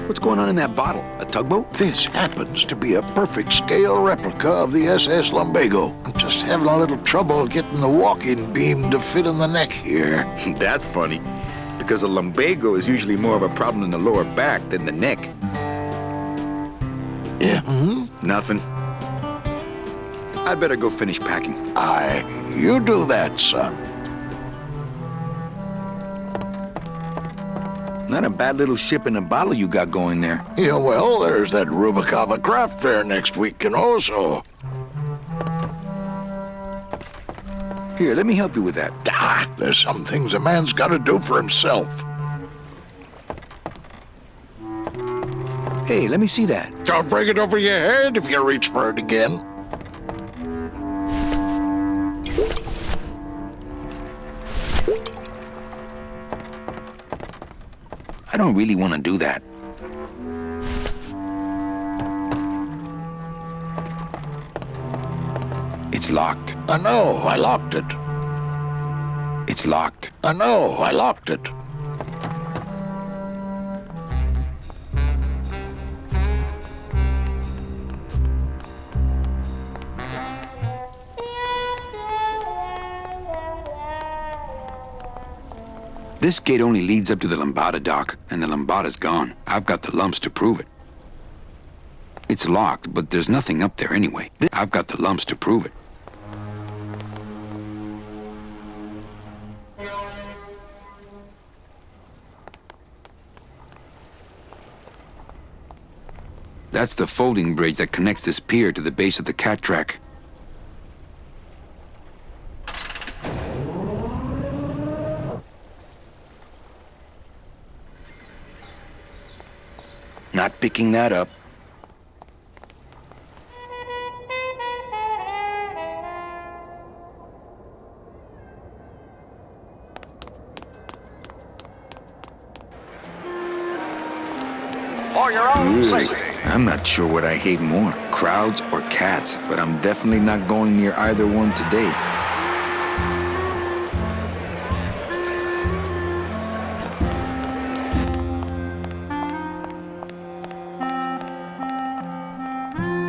What's going on in that bottle? A tugboat? This happens to be a perfect scale replica of the SS Lumbago. I'm just having a little trouble getting the walking beam to fit in the neck here. That's funny, because a lumbago is usually more of a problem in the lower back than the neck. Yeah, Nothing. I'd better go finish packing. Aye, you do that, son. Not a bad little ship in a bottle you got going there. Yeah, well, there's that Rubikava craft fair next week, and also... Here, let me help you with that. There's some things a man's got to do for himself. Hey, let me see that. Don't break it over your head if you reach for it again. I don't really want to do that. It's locked. I know, I locked it. It's locked. I know, I locked it. This gate only leads up to the Lambada dock, and the Lambada's gone. I've got the lumps to prove it. It's locked, but there's nothing up there anyway. I've got the lumps to prove it. That's the folding bridge that connects this pier to the base of the cat track. Not picking that up. For your own safety. I'm not sure what I hate more, crowds or cats, but I'm definitely not going near either one today.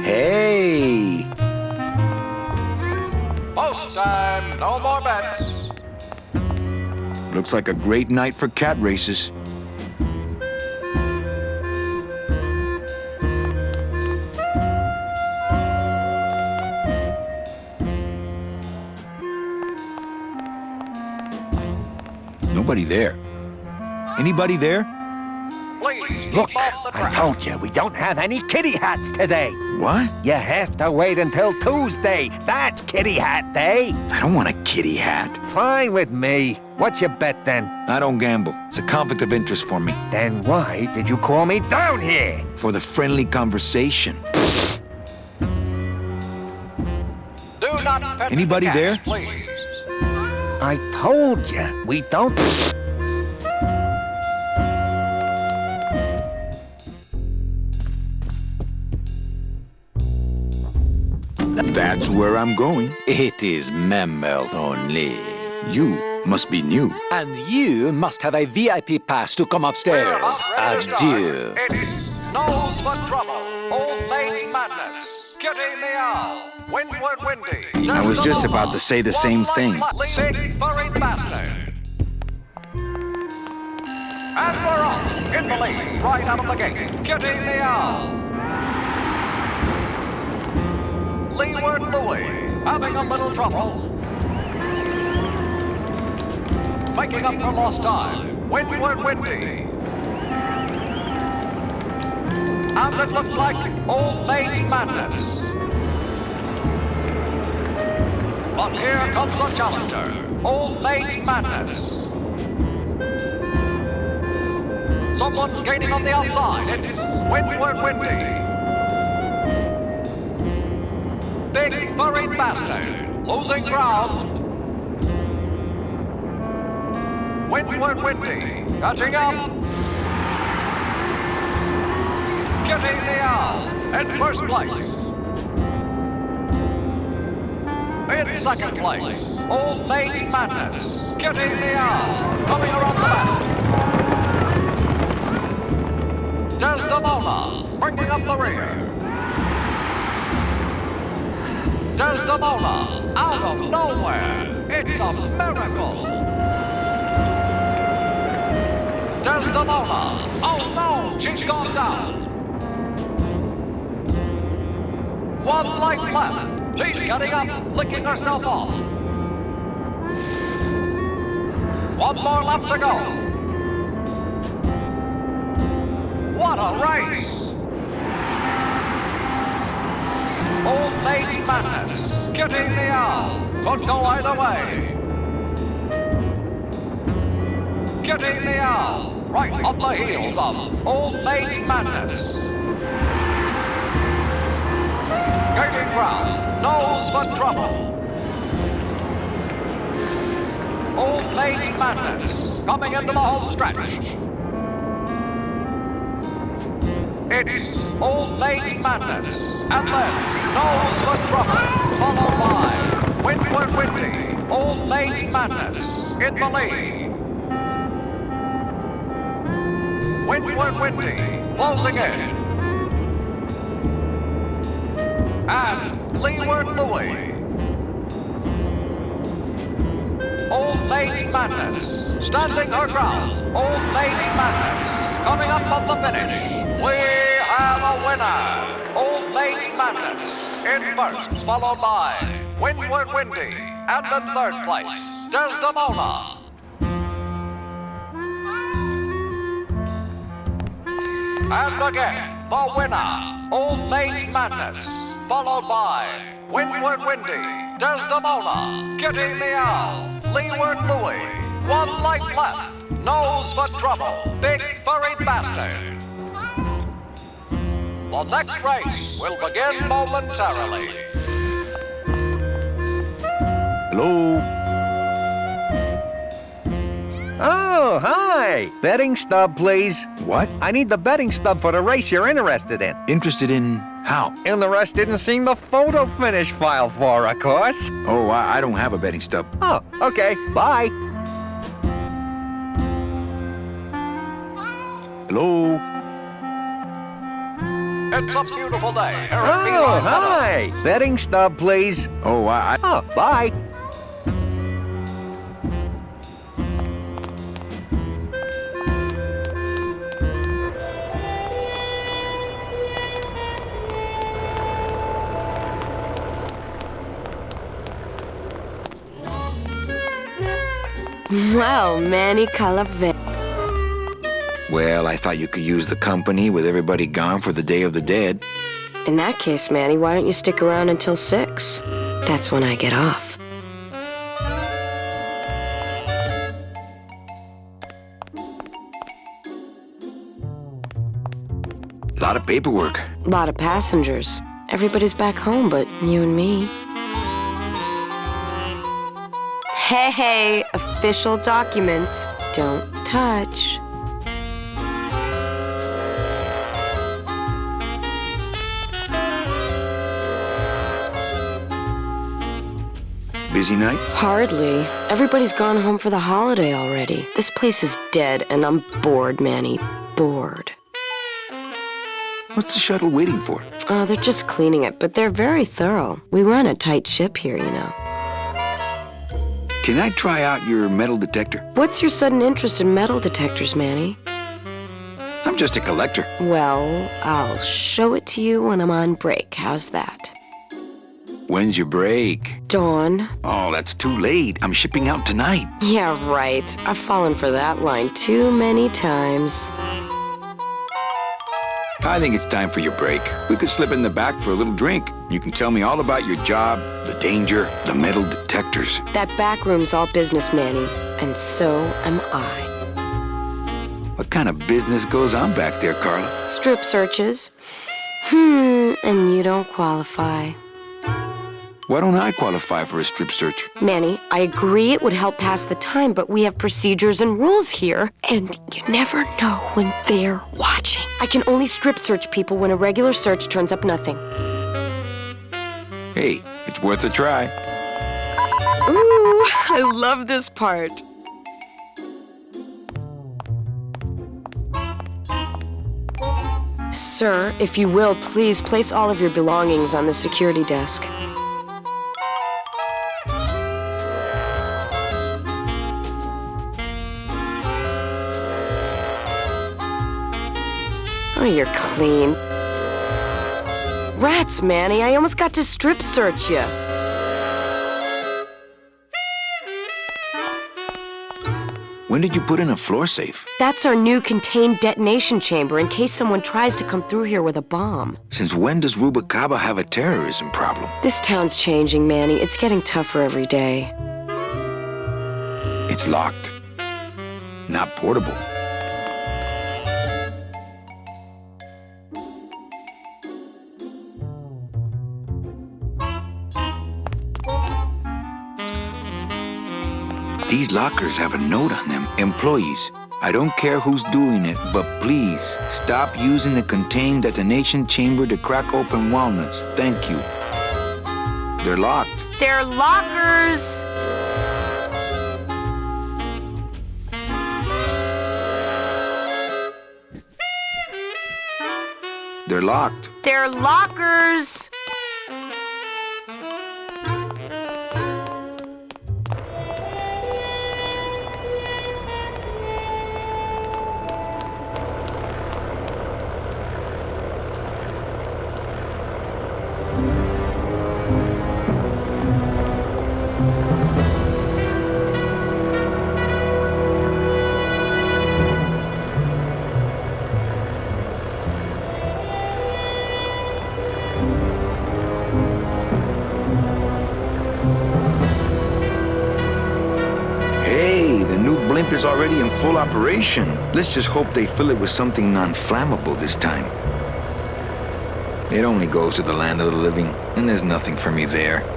Hey! Post time, no more bets. Looks like a great night for cat races. Nobody there. Anybody there? Please Look, keep off the I track. told you, we don't have any kitty hats today. What? You have to wait until Tuesday. That's kitty hat day. I don't want a kitty hat. Fine with me. What's your bet then? I don't gamble. It's a conflict of interest for me. Then why did you call me down here? For the friendly conversation. Do not pet Anybody the there? cats, please. I told you, we don't... That's where I'm going. It is members only. You must be new. And you must have a VIP pass to come upstairs. We're about ready to Adieu. start. It's Nose for Trouble, Old Maid's Madness, Kitty Meow, Windward Windy. I was just about to say the same thing. Big furry bastard. And we're off in the lead, right out of the gate. Kitty Meow. Leeward Louie, having a little trouble. Making up for lost time, Windward Windy. And it looks like Old Maid's Madness. But here comes a challenger, Old Maid's Madness. Someone's gaining on the outside, it's Windward Windy. Big furry bastard, losing ground. Windward Windy, catching up. Kitty Meow in first place. In second place, Old Maid's Madness. Kitty Meow coming around the back. Desdemona bringing up the rear. Desdemona out of nowhere. It's a miracle. Desdemona. Oh no, she's gone down. One life left. She's getting up, licking herself off. One more lap to go. What a race! Old Maid's Madness. Kitty Meow. Could go either way. Kitty Meow. Right up the heels of Old Maid's Madness. Gaining ground. Nose for trouble. Old Maid's Madness coming into the home stretch. It's Old Maid's Madness, and then Nose for trouble, followed by Windward Windy. Old Maid's Madness in the lead. Windward Windy closing in. And Leeward Louie. Old Maid's Madness standing her ground. Old Maid's Madness coming up on the finish. We have a winner. Old Maid's Madness in first, followed by Windward Windy, and in third place, Desdemona. And again, the winner, Old Maid's Madness, followed by Windward Windy, Desdemona, Kitty Meow, Leeward Louie. One life left. Nose for trouble. Big furry bastard. The next race will begin momentarily. Hello? Oh, hi! Betting stub, please. What? I need the betting stub for the race you're interested in. Interested in how? And the rest didn't seem the photo finish file for, of course. Oh, I don't have a betting stub. Oh, okay. Bye. Hello? It's a beautiful day. Here at Oh, Beeline hi! Betting stub, please. Oh, Oh, bye. Well, many color Well, I thought you could use the company with everybody gone for the Day of the Dead. In that case, Manny, why don't you stick around until 6? That's when I get off. Lot of paperwork. Lot of passengers. Everybody's back home but you and me. Hey, official documents. Don't touch. Busy night? Hardly. Everybody's gone home for the holiday already. This place is dead, and I'm bored, Manny. Bored. What's the shuttle waiting for? Oh, they're just cleaning it, but they're very thorough. We run a tight ship here, you know. Can I try out your metal detector? What's your sudden interest in metal detectors, Manny? I'm just a collector. Well, I'll show it to you when I'm on break. How's that? When's your break? Dawn. Oh, that's too late. I'm shipping out tonight. Yeah, right. I've fallen for that line too many times. I think it's time for your break. We could slip in the back for a little drink. You can tell me all about your job, the danger, the metal detectors. That back room's all business, Manny. And so am I. What kind of business goes on back there, Carla? Strip searches. And you don't qualify. Why don't I qualify for a strip search? Manny, I agree it would help pass the time, but we have procedures and rules here, and you never know when they're watching. I can only strip search people when a regular search turns up nothing. Hey, it's worth a try. Ooh, I love this part. Sir, if you will, please place all of your belongings on the security desk. Oh, you're clean. Rats, Manny, I almost got to strip search you. When did you put in a floor safe? That's our new contained detonation chamber in case someone tries to come through here with a bomb. Since when does Rubacaba have a terrorism problem? This town's changing, Manny. It's getting tougher every day. It's locked. Not portable. These lockers have a note on them. Employees, I don't care who's doing it, but please stop using the contained detonation chamber to crack open walnuts. Thank you. They're locked. They're lockers! They're locked. They're lockers! Blimp is already in full operation. Let's just hope they fill it with something non-flammable this time. It only goes to the land of the living, and there's nothing for me there.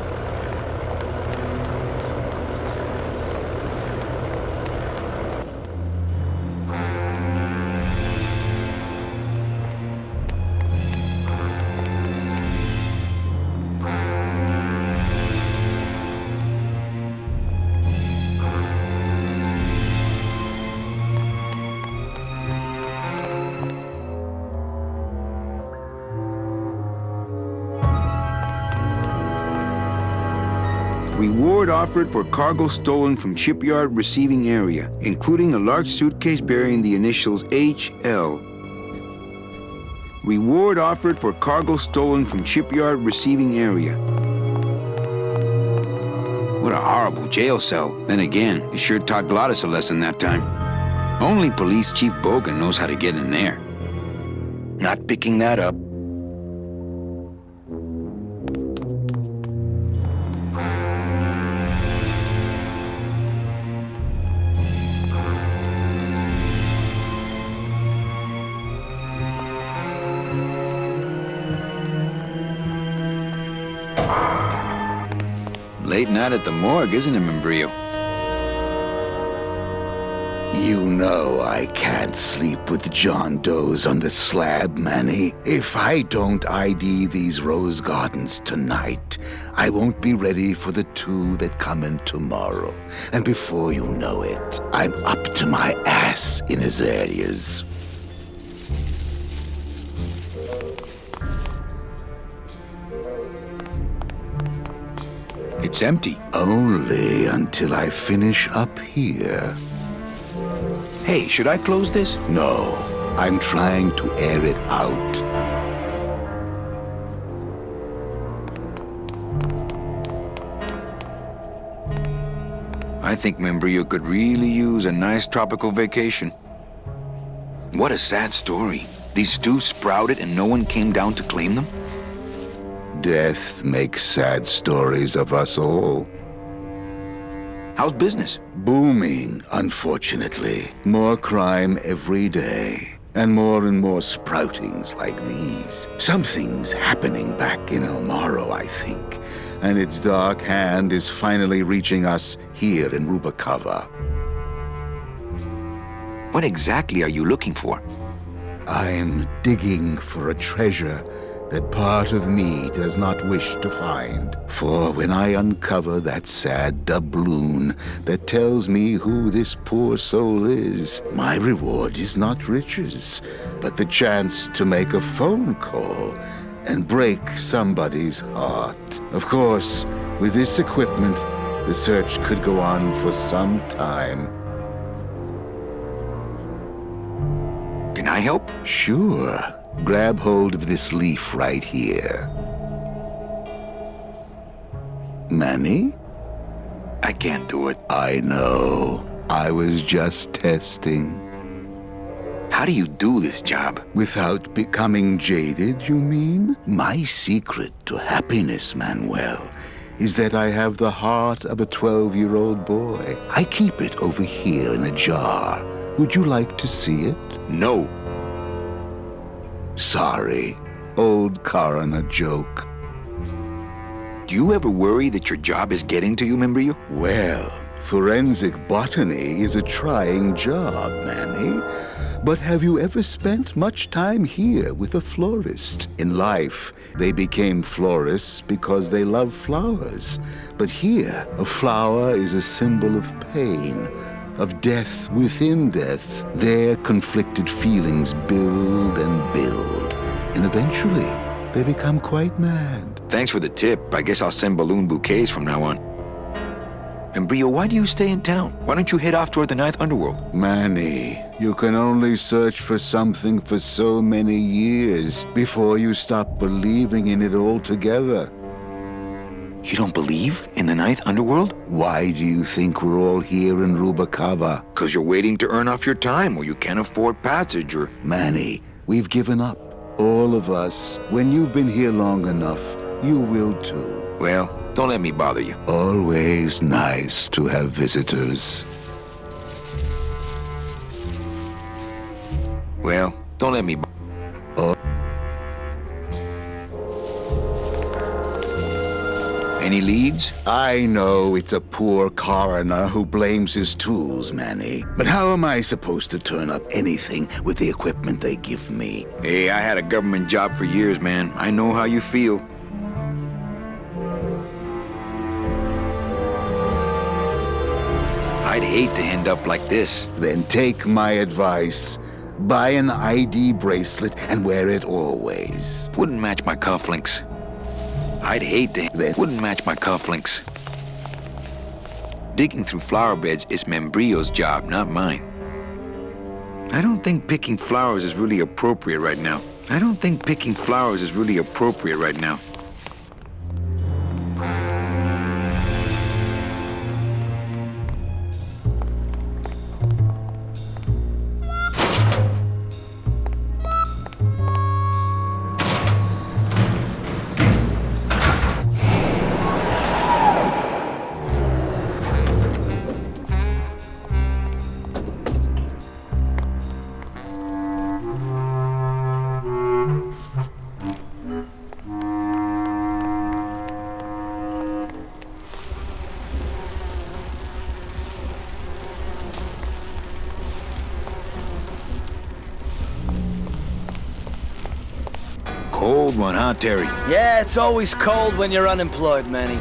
Reward offered for cargo stolen from shipyard receiving area, including a large suitcase bearing the initials HL. Reward offered for cargo stolen from shipyard receiving area. What a horrible jail cell. Then again, it sure taught Gladys a lesson that time. Only Police Chief Bogan knows how to get in there. Not picking that up. Late night at the morgue, isn't it, Membrillo? You know I can't sleep with John Doe's on the slab, Manny. If I don't ID these rose gardens tonight, I won't be ready for the two that come in tomorrow. And before you know it, I'm up to my ass in azaleas. It's empty. Only until I finish up here. Hey, should I close this? No, I'm trying to air it out. I think Membrillo could really use a nice tropical vacation. What a sad story. These stews sprouted and no one came down to claim them? Death makes sad stories of us all. How's business? Booming, unfortunately. More crime every day. And more sproutings like these. Something's happening back in El Morro, I think. And its dark hand is finally reaching us here in Rubacava. What exactly are you looking for? I'm digging for a treasure that part of me does not wish to find. For when I uncover that sad doubloon that tells me who this poor soul is, my reward is not riches, but the chance to make a phone call and break somebody's heart. Of course, with this equipment, the search could go on for some time. Can I help? Sure. Grab hold of this leaf right here. Manny? I can't do it. I know. I was just testing. How do you do this job? Without becoming jaded, you mean? My secret to happiness, Manuel, is that I have the heart of a 12-year-old boy. I keep it over here in a jar. Would you like to see it? No. Sorry. Old coroner joke. Do you ever worry that your job is getting to you, Membrillo? Well, forensic botany is a trying job, Manny. But have you ever spent much time here with a florist? In life, they became florists because they love flowers. But here, a flower is a symbol of pain, of death within death. Their conflicted feelings build and build, and eventually, they become quite mad. Thanks for the tip. I guess I'll send balloon bouquets from now on. Membrillo, why do you stay in town? Why don't you head off toward the Ninth Underworld? Manny, you can only search for something for so many years before you stop believing in it altogether. You don't believe in the Ninth Underworld? Why do you think we're all here in Rubacava? Because you're waiting to earn off your time, or you can't afford passage, or... Manny, we've given up. All of us. When you've been here long enough, you will too. Well, don't let me bother you. Always nice to have visitors. Well, don't let me... Any leads? I know it's a poor coroner who blames his tools, Manny. But how am I supposed to turn up anything with the equipment they give me? Hey, I had a government job for years, man. I know how you feel. I'd hate to end up like this. Then take my advice. Buy an ID bracelet and wear it always. Wouldn't match my cufflinks. I'd hate to... Wouldn't match my cufflinks. Digging through flower beds is Membrillo's job, not mine. I don't think picking flowers is really appropriate right now. I don't think picking flowers is really appropriate right now. Cold one, huh, Terry? Yeah, it's always cold when you're unemployed, Manny.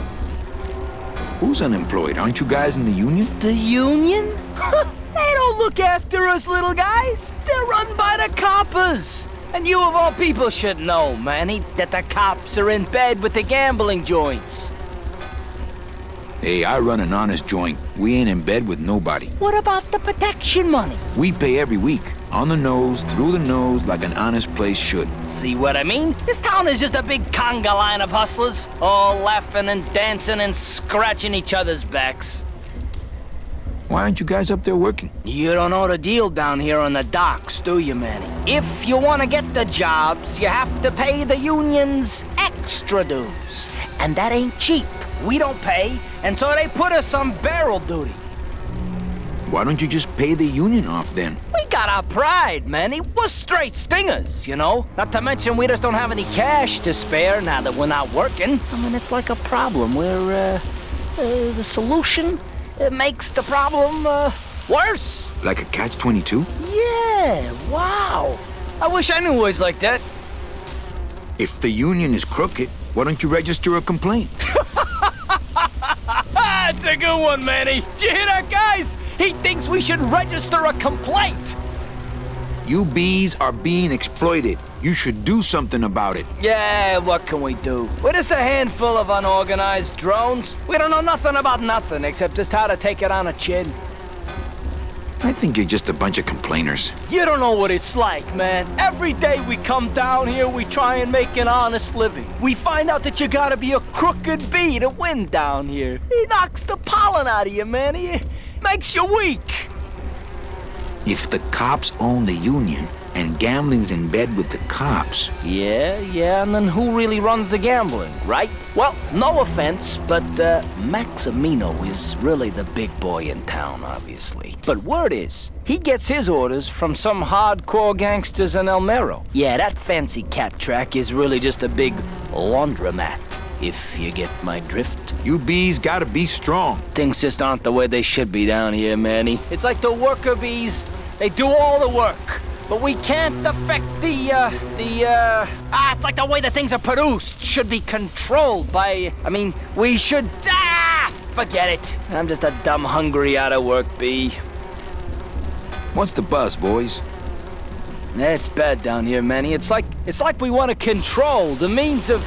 Who's unemployed? Aren't you guys in the union? The union? They don't look after us little guys. They're run by the coppers. And you of all people should know, Manny, that the cops are in bed with the gambling joints. Hey, I run an honest joint. We ain't in bed with nobody. What about the protection money? We pay every week. On the nose, through the nose, like an honest place should. See what I mean? This town is just a big conga line of hustlers, all laughing and dancing and scratching each other's backs. Why aren't you guys up there working? You don't know the deal down here on the docks, do you, Manny? If you want to get the jobs, you have to pay the unions extra dues. And that ain't cheap. We don't pay, and so they put us on barrel duty. Why don't you just pay the union off then? We got our pride, Manny. We're straight stingers, you know? Not to mention we just don't have any cash to spare now that we're not working. I mean, it's like a problem where, the solution makes the problem, worse. Like a catch-22? Yeah, wow. I wish I knew words like that. If the union is crooked, why don't you register a complaint? That's a good one, Manny. Did you hear that, guys? He thinks we should register a complaint. You bees are being exploited. You should do something about it. Yeah, what can we do? We're just a handful of unorganized drones. We don't know nothing about nothing except just how to take it on a chin. I think you're just a bunch of complainers. You don't know what it's like, man. Every day we come down here, we try and make an honest living. We find out that you gotta be a crooked bee to win down here. He knocks the pollen out of you, man. He makes you weak. If the cops own the union and gambling's in bed with the cops... Yeah, and then who really runs the gambling, right? Well, no offense, but Maximino is really the big boy in town, obviously. But word is, he gets his orders from some hardcore gangsters in El Mero. Yeah, that fancy cat track is really just a big laundromat, if you get my drift. You bees gotta be strong. Things just aren't the way they should be down here, Manny. It's like the worker bees, they do all the work. But we can't affect it's like the way that things are produced should be controlled by, we should, forget it. I'm just a dumb, hungry, out-of-work bee. What's the buzz, boys? It's bad down here, Manny. It's like we want to control the means of,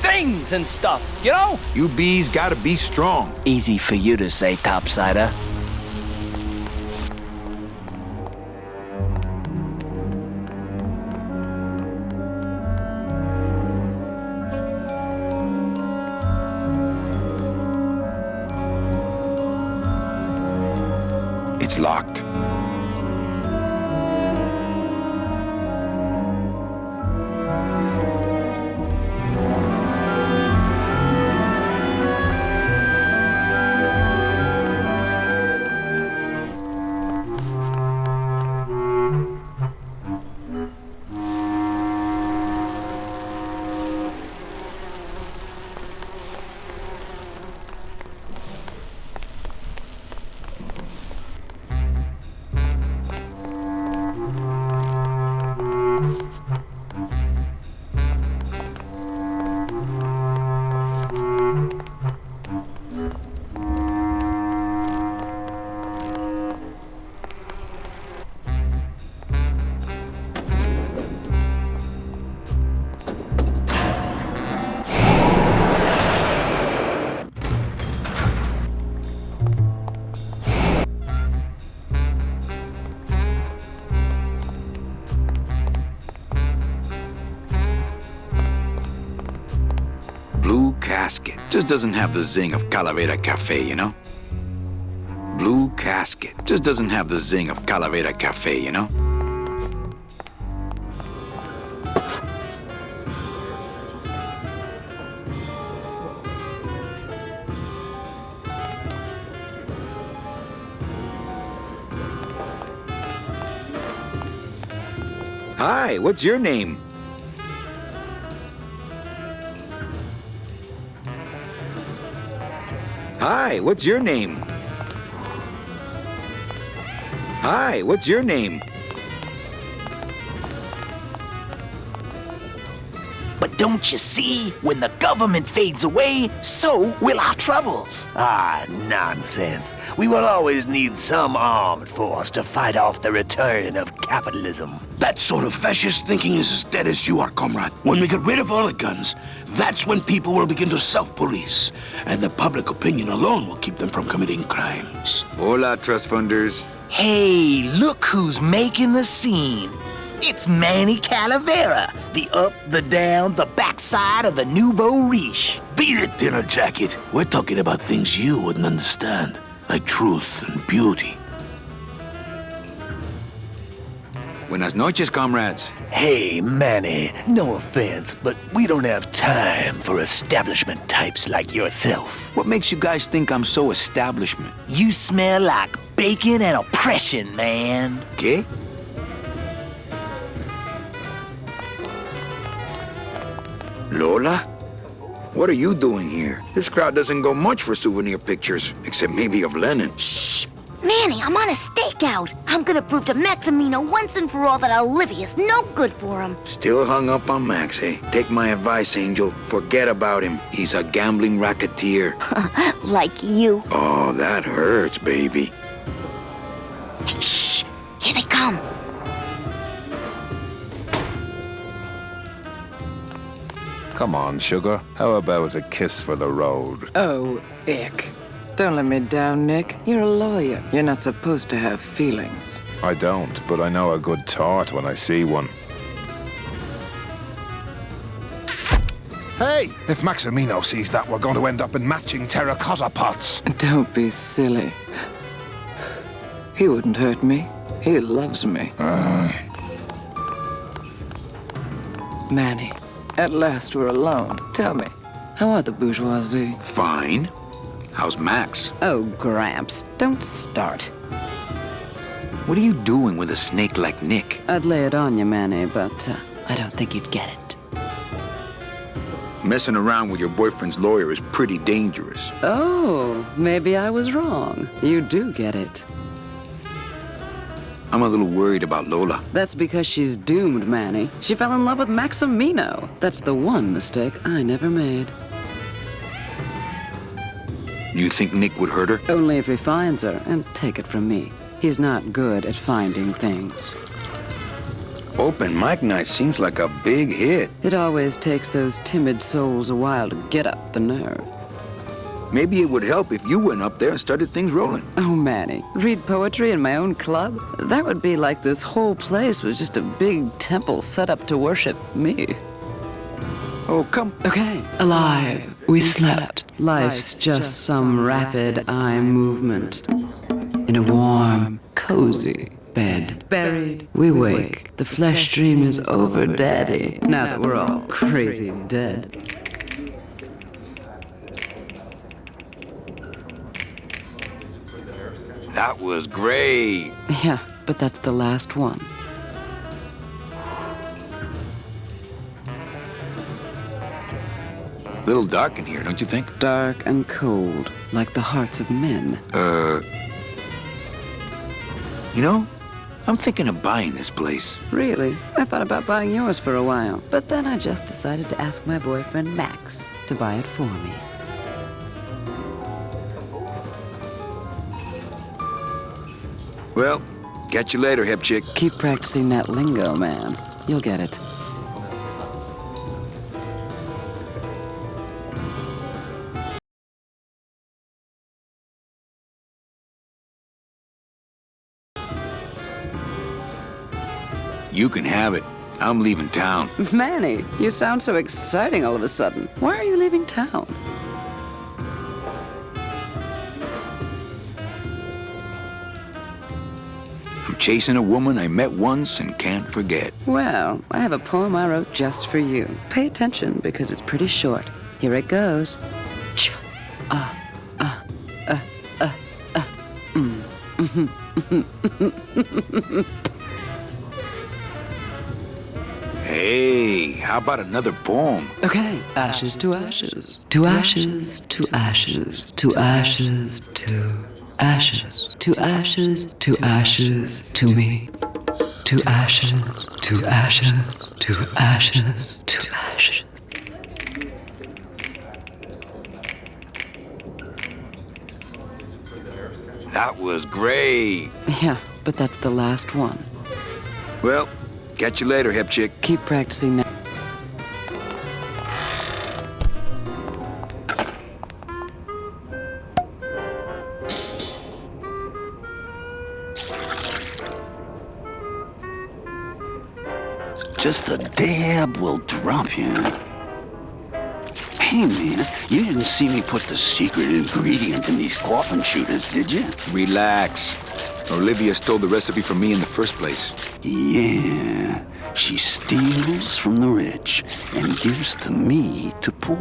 things and stuff, you know? You bees gotta be strong. Easy for you to say, topsider. It's locked. Blue casket. Just doesn't have the zing of Calavera Cafe, you know? Blue casket. Just doesn't have the zing of Calavera Cafe, you know? Hi, what's your name? Hi, what's your name? Hi, what's your name? But don't you see, when the government fades away, so will our troubles. Ah, nonsense. We will always need some armed force to fight off the return of capitalism. That sort of fascist thinking is as dead as you are, comrade. When we get rid of all the guns, that's when people will begin to self-police, and the public opinion alone will keep them from committing crimes. Hola, trust funders. Hey, look who's making the scene. It's Manny Calavera, the up, the down, the backside of the nouveau riche. Beat it, dinner jacket. We're talking about things you wouldn't understand, like truth and beauty. Buenas noches, comrades. Hey, Manny, no offense, but we don't have time for establishment types like yourself. What makes you guys think I'm so establishment? You smell like bacon and oppression, man. ¿Qué? Lola? What are you doing here? This crowd doesn't go much for souvenir pictures, except maybe of Lenin. Shh! Manny, I'm on a stakeout. I'm gonna prove to Maximino once and for all that Olivia's no good for him. Still hung up on Max, eh? Take my advice, Angel. Forget about him. He's a gambling racketeer. Like you. Oh, that hurts, baby. Hey, shh! Here they come. Come on, sugar. How about a kiss for the road? Oh, ick. Don't let me down, Nick. You're a lawyer. You're not supposed to have feelings. I don't, but I know a good tart when I see one. Hey! If Maximino sees that, we're going to end up in matching terracotta pots. Don't be silly. He wouldn't hurt me. He loves me. Manny, at last we're alone. Tell me, how are the bourgeoisie? Fine. How's Max? Oh, Gramps, don't start. What are you doing with a snake like Nick? I'd lay it on you, Manny, but I don't think you'd get it. Messing around with your boyfriend's lawyer is pretty dangerous. Oh, maybe I was wrong. You do get it. I'm a little worried about Lola. That's because she's doomed, Manny. She fell in love with Maximino. That's the one mistake I never made. You think Nick would hurt her? Only if he finds her, and take it from me. He's not good at finding things. Open mic night seems like a big hit. It always takes those timid souls a while to get up the nerve. Maybe it would help if you went up there and started things rolling. Oh, Manny, read poetry in my own club? That would be like this whole place was just a big temple set up to worship me. Oh, come. Okay. Alive, we slept. Life's just some rapid eye movement. In a warm, cozy bed. Buried, we wake. The flesh dream is over, Daddy. Now that we're all crazy dead. That was great. Yeah, but that's the last one. Little dark in here, don't you think? Dark and cold, like the hearts of men. You know, I'm thinking of buying this place. Really? I thought about buying yours for a while, but then I just decided to ask my boyfriend Max to buy it for me. Well, catch you later, hip chick. Keep practicing that lingo, man. You'll get it. You can have it. I'm leaving town. Manny, you sound so exciting all of a sudden. Why are you leaving town? I'm chasing a woman I met once and can't forget. Well, I have a poem I wrote just for you. Pay attention because it's pretty short. Here it goes. Hey, how about another poem? Okay. Ashes to ashes. To ashes, to ashes, to ashes, to ashes, to ashes, to ashes, to me. To ashes, to ashes, to ashes, to ashes. That was great. Yeah, but that's the last one. Well, catch you later, hip chick. Keep practicing that. Just a dab will drop you. Hey, man, you didn't see me put the secret ingredient in these coffin shooters, did you? Relax. Olivia stole the recipe from me in the first place. Yeah, she steals from the rich and gives to me to poor.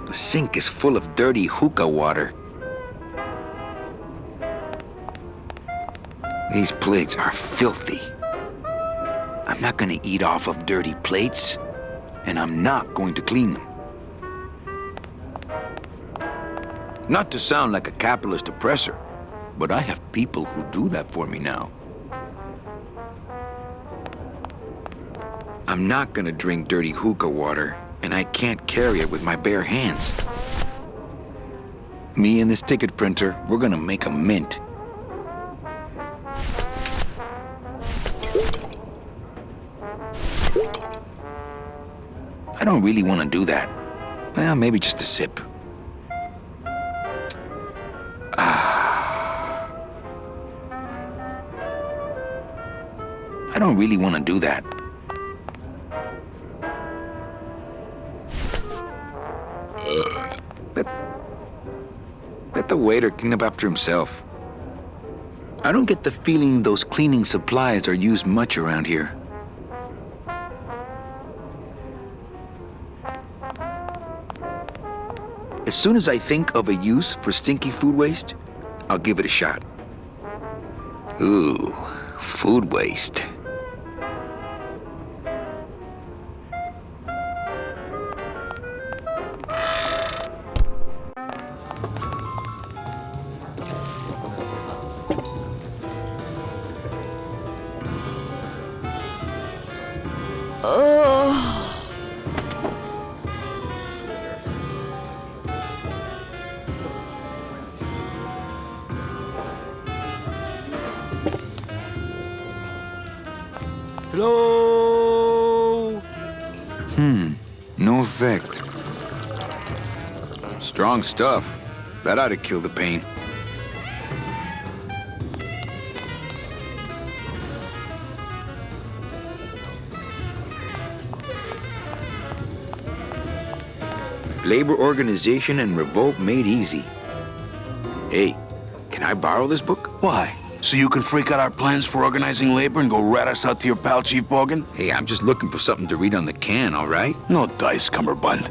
The sink is full of dirty hookah water. These plates are filthy. I'm not gonna eat off of dirty plates, and I'm not going to clean them. Not to sound like a capitalist oppressor, but I have people who do that for me now. I'm not gonna drink dirty hookah water, and I can't carry it with my bare hands. Me and this ticket printer, we're gonna make a mint. I don't really want to do that. Well, maybe just a sip. I don't really want to do that. Let the waiter clean up after himself. I don't get the feeling those cleaning supplies are used much around here. As soon as I think of a use for stinky food waste, I'll give it a shot. Ooh, food waste. Hello? No effect. Strong stuff. That ought to kill the pain. Labor organization and revolt made easy. Hey, can I borrow this book? Why? So you can freak out our plans for organizing labor and go rat us out to your pal, Chief Morgan? Hey, I'm just looking for something to read on the can, all right? No dice, Cummerbund.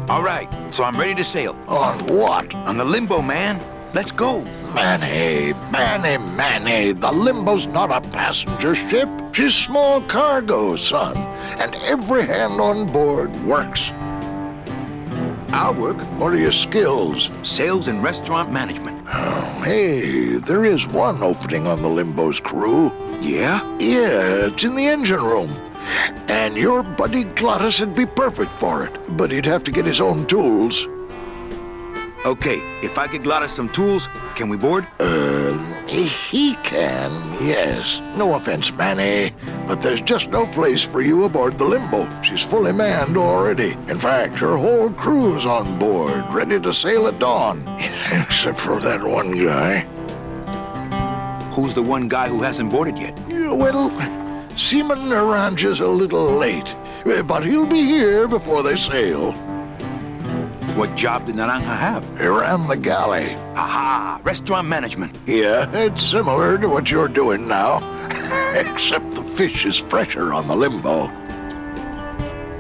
All right, so I'm ready to sail. On what? On the Limbo, man. Let's go. Manny, the Limbo's not a passenger ship. She's small cargo, son. And every hand on board works. I'll work. What are your skills? Sales and restaurant management. Oh, hey, there is one opening on the Limbo's crew. Yeah? Yeah, it's in the engine room. And your buddy Glottis would be perfect for it, but he'd have to get his own tools. Okay, if I get Glottis some tools, can we board? He can, yes. No offense, Manny, but there's just no place for you aboard the Limbo. She's fully manned already. In fact, her whole crew's on board, ready to sail at dawn. Except for that one guy. Who's the one guy who hasn't boarded yet? Yeah, well, Seaman Naranja's a little late, but he'll be here before they sail. What job did Naranja have? He ran the galley. Aha! Restaurant management. Yeah, it's similar to what you're doing now, except the fish is fresher on the Limbo.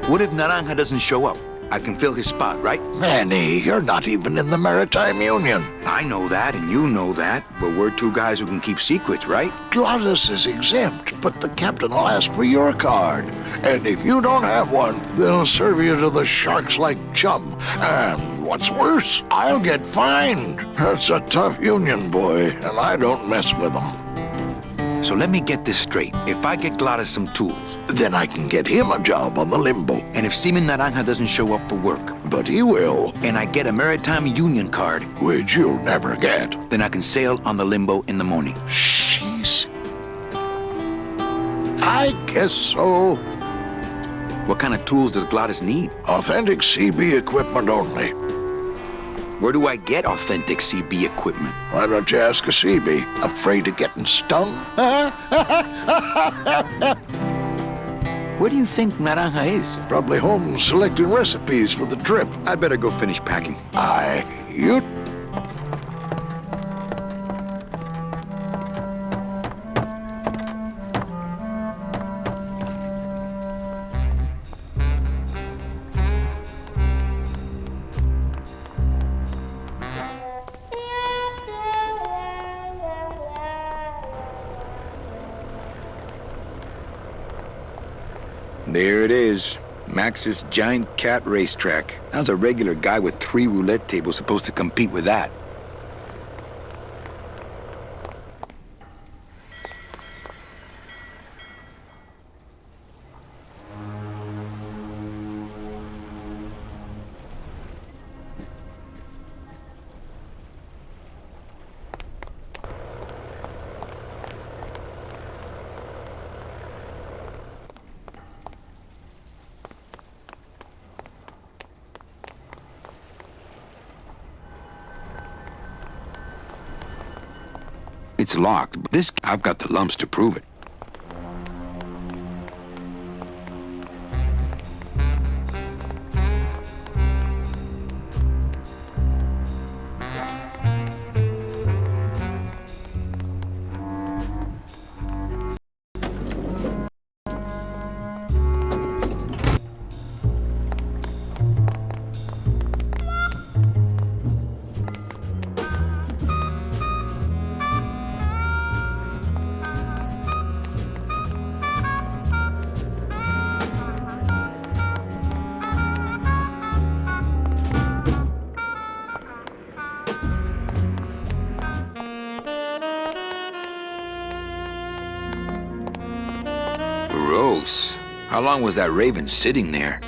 What if Naranja doesn't show up? I can fill his spot, right? Manny, you're not even in the Maritime Union. I know that, and you know that, but we're two guys who can keep secrets, right? Glottis is exempt, but the captain will ask for your card. And if you don't have one, they'll serve you to the sharks like chum. And what's worse, I'll get fined. That's a tough union, boy, and I don't mess with them. So let me get this straight. If I get Gladys some tools, Then I can get him a job on the limbo. and if Seaman Naranja doesn't show up for work, But he will, and I get a Maritime Union card, which you'll never get. then I can sail on the limbo in the morning. Jeez. I guess so. What kind of tools does Gladys need? Authentic CB equipment only. Where do I get authentic CB equipment? Why don't you ask a CB? Afraid of getting stung? Where do you think Naranja is? Probably home selecting recipes for the trip. I better go finish packing. You... There it is. Max's Giant Cat Racetrack. How's a regular guy with 3 roulette tables supposed to compete with that? It's locked, but I've got the lumps to prove it. Gross. How long was that raven sitting there?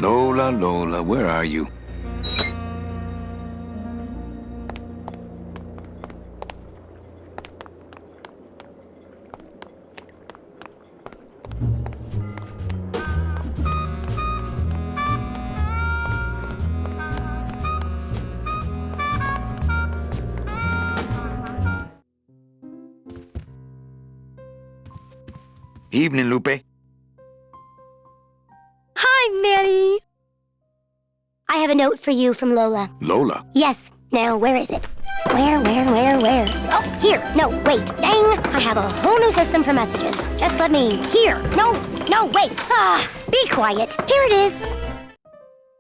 Lola, Lola, where are you? Evening, Lupe. Hi, Manny. I have a note for you from Lola. Lola? Yes. Now, where is it? Where? Oh, here. No, wait. Dang. I have a whole new system for messages. Just let me... Here. No, wait. Be quiet. Here it is.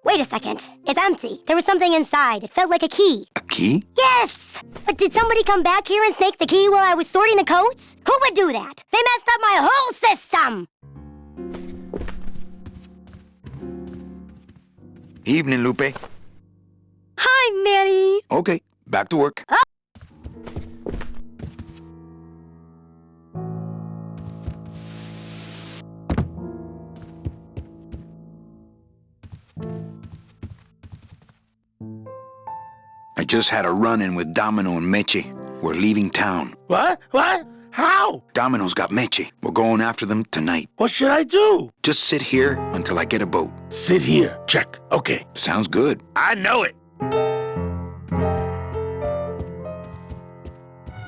Wait a second. It's empty. There was something inside. It felt like a key. A key? Yes! But did somebody come back here and snake the key while I was sorting the coats? Who would do that? They messed up my whole system! Evening, Lupe. Hi, Manny. Okay, back to work. Oh. I just had a run-in with Domino and Meche. We're leaving town. What? How? Domino's got Meche. We're going after them tonight. What should I do? Just sit here until I get a boat. Sit here. Check. Okay. Sounds good. I know it.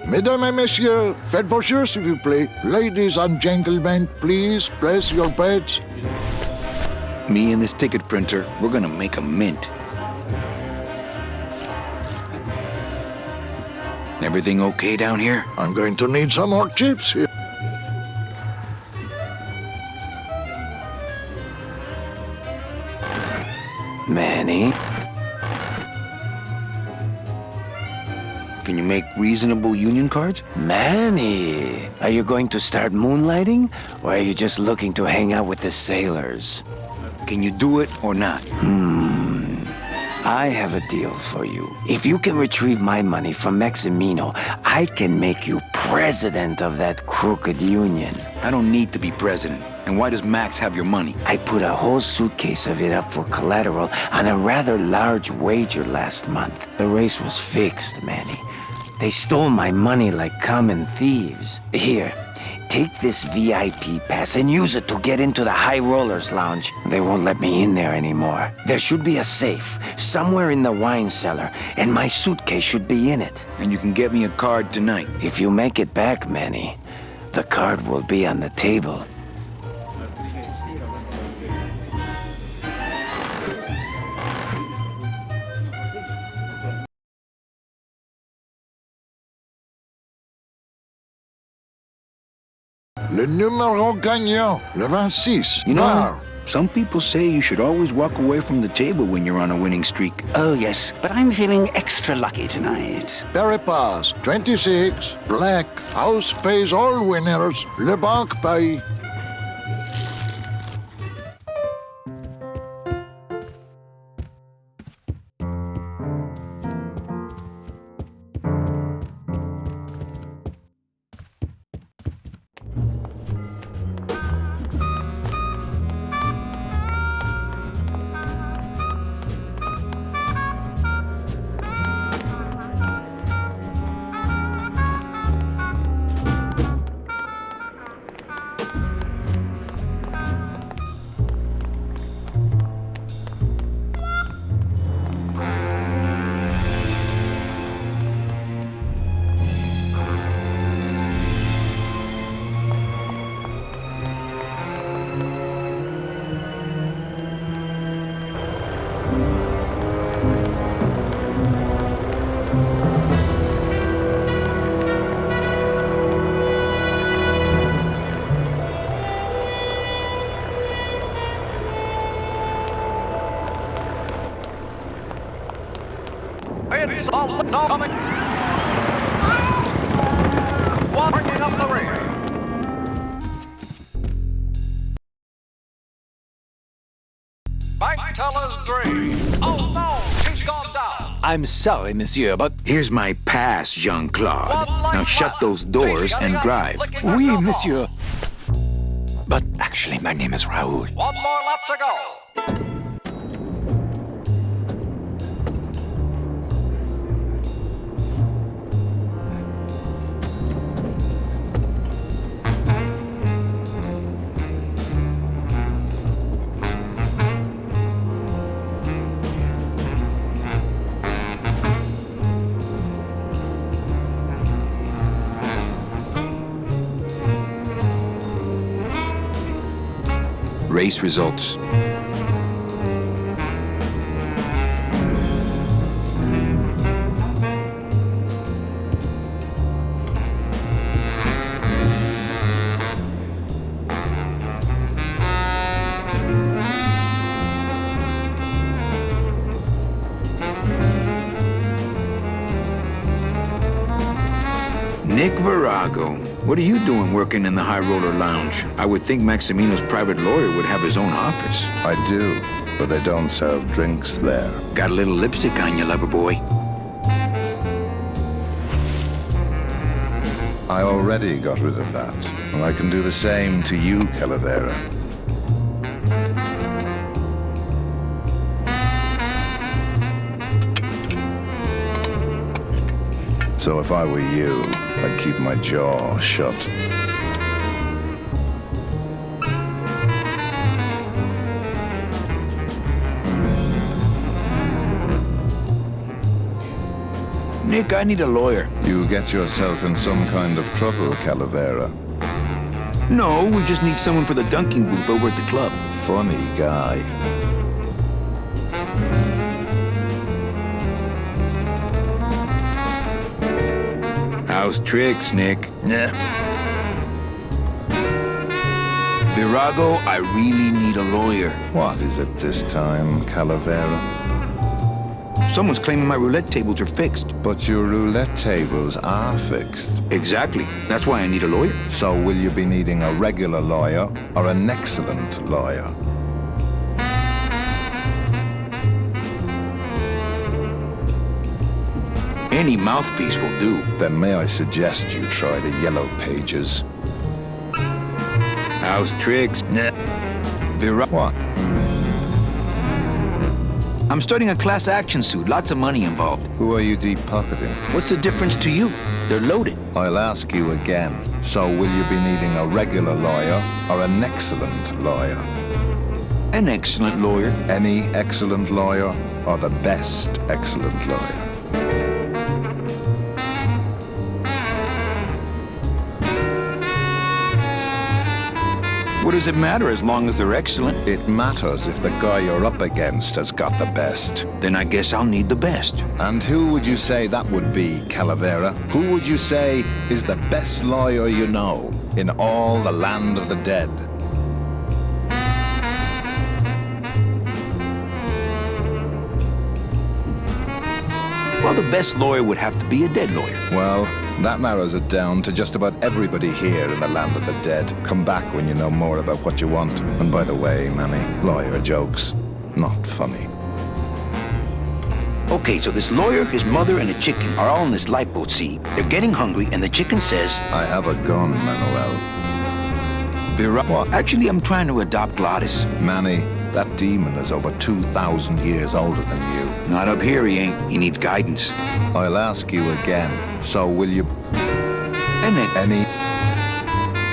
Mesdames et messieurs, faites vos jeux, s'il vous plaît. Ladies and gentlemen, please place your bets. Me and this ticket printer, we're gonna make a mint. Everything okay down here? I'm going to need some more chips here. Manny? Can you make reasonable union cards? Manny, are you going to start moonlighting, or are you just looking to hang out with the sailors? Can you do it or not? I have a deal for you. If you can retrieve my money from Maximino, I can make you president of that crooked union. I don't need to be president. And why does Max have your money? I put a whole suitcase of it up for collateral on a rather large wager last month. The race was fixed, Manny. They stole my money like common thieves. Here, take this VIP pass and use it to get into the High Rollers Lounge. They won't let me in there anymore. There should be a safe somewhere in the wine cellar, and my suitcase should be in it. And you can get me a card tonight. If you make it back, Manny, the card will be on the table. Le numéro gagnant, le 26. You know, some people say you should always walk away from the table when you're on a winning streak. Oh, yes, but I'm feeling extra lucky tonight. Berry Pass, 26. Black. House pays all winners. Le banque paye. It's all no coming. One bringing up the rear. Bank teller's dream. Oh no, she's gone down. I'm sorry, monsieur, but... Here's my pass, Jean-Claude. Now shut those doors and drive. Oui, monsieur. But actually, my name is Raoul. One more lap to go. Race results. Nick Virago. What are you doing working in the High Roller Lounge? I would think Maximino's private lawyer would have his own office. I do, but they don't serve drinks there. Got a little lipstick on you, lover boy. I already got rid of that, and I can do the same to you, Calavera. So if I were you, I'd keep my jaw shut. Nick, I need a lawyer. You get yourself in some kind of trouble, Calavera. No, we just need someone for the dunking booth over at the club. Funny guy. How's tricks, Nick? Yeah. Virago, I really need a lawyer. What is it this time, Calavera? Someone's claiming my roulette tables are fixed. But your roulette tables are fixed. Exactly. That's why I need a lawyer. So will you be needing a regular lawyer or an excellent lawyer? Any mouthpiece will do. Then may I suggest you try the Yellow Pages? How's tricks? Nah. What? I'm starting a class action suit. Lots of money involved. Who are you deep pocketing? What's the difference to you? They're loaded. I'll ask you again. So will you be needing a regular lawyer or an excellent lawyer? An excellent lawyer. Any excellent lawyer or the best excellent lawyer? What does it matter as long as they're excellent? It matters if the guy you're up against has got the best. Then I guess I'll need the best. And who would you say that would be, Calavera? Who would you say is the best lawyer you know in all the land of the dead? Well, the best lawyer would have to be a dead lawyer. Well, that narrows it down to just about everybody here in the land of the dead. Come back when you know more about what you want. And by the way, Manny, lawyer jokes, not funny. Okay, so this lawyer, his mother, and a chicken are all in this lifeboat, see? They're getting hungry, and the chicken says, I have a gun, Manuel. Vera, what? Actually, I'm trying to adopt Gladys. Manny, that demon is over 2,000 years older than you. Not up here, he ain't. He needs guidance. I'll ask you again. So will you... Any...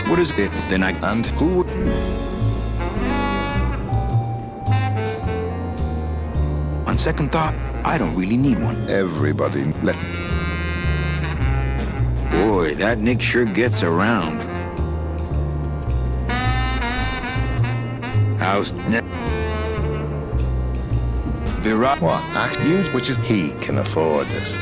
What is it? Then I... And who... On second thought, I don't really need one. Everybody let... Boy, that Nick sure gets around. How's... Vera... What? Use which is he can afford it.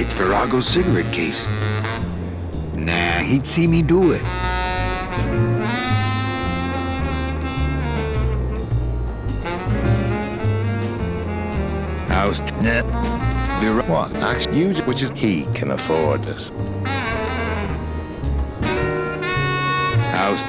It's Virago's cigarette case. Nah, he'd see me do it. How's... Vera... What? Use which is he can afford it. How's...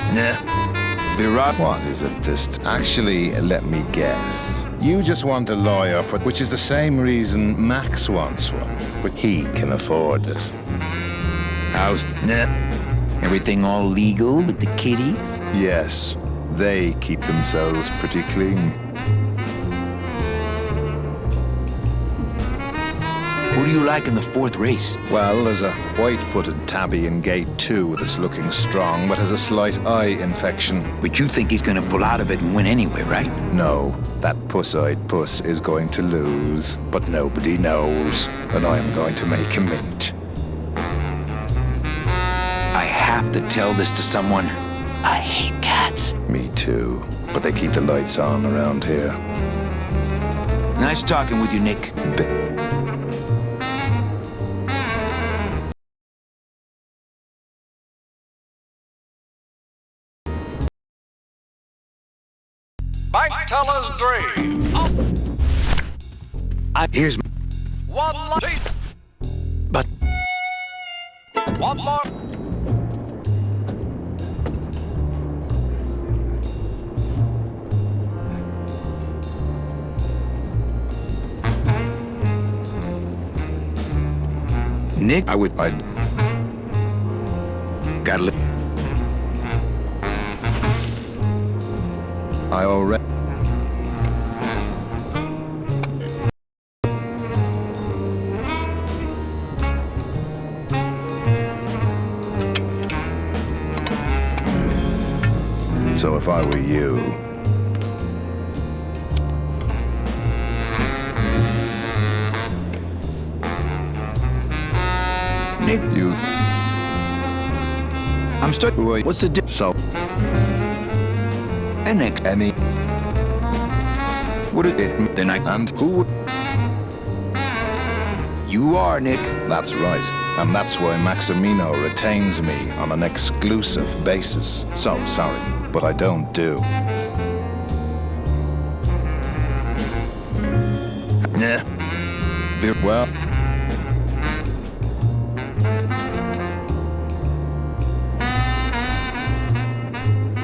Vera... What is it this... Actually, let me guess. You just want a lawyer for... Which is the same reason Max wants one. But he can afford it. How's... Everything all legal with the kiddies? Yes. They keep themselves pretty clean. Who do you like in the fourth race? Well, there's a white-footed tabby in gate 2 that's looking strong, but has a slight eye infection. But you think he's gonna pull out of it and win anyway, right? No, that puss-eyed puss is going to lose, but nobody knows, and I'm going to make a mint. I have to tell this to someone. I hate cats. Me too, but they keep the lights on around here. Nice talking with you, Nick. Bank teller's dream. Here's... One lucky. But... One more. Nick, I gotta live. I already... So if I were you... Nick, You... I'm stuck. What's the difference? So... And Nick, Any... what is it? Then I... And who... You are, Nick. That's right. And that's why Maximino retains me on an exclusive basis. So, sorry, but I don't do. Yeah. Well...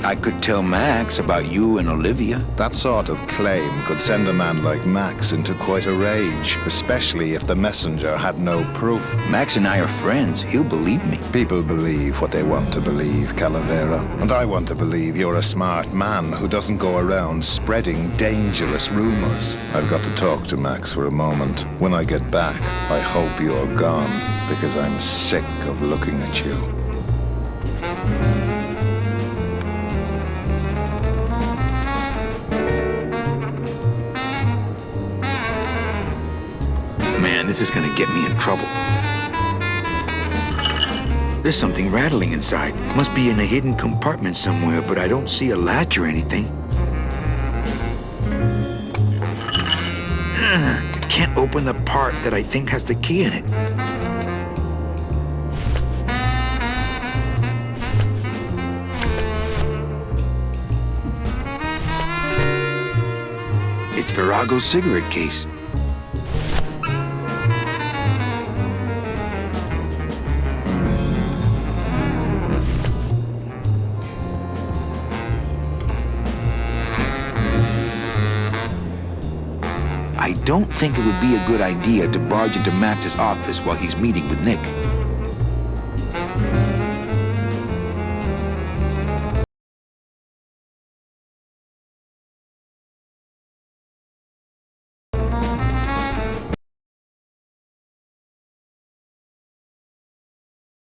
I could tell Max about you and Olivia. That sort of claim could send a man like Max into quite a rage, especially if the messenger had no proof. Max and I are friends. He'll believe me. People believe what they want to believe, Calavera. And I want to believe you're a smart man who doesn't go around spreading dangerous rumors. I've got to talk to Max for a moment. When I get back, I hope you're gone, because I'm sick of looking at you. Man, this is gonna get me in trouble. There's something rattling inside. Must be in a hidden compartment somewhere, but I don't see a latch or anything. I can't open the part that I think has the key in it. It's Virago's cigarette case. I don't think it would be a good idea to barge into Max's office while he's meeting with Nick.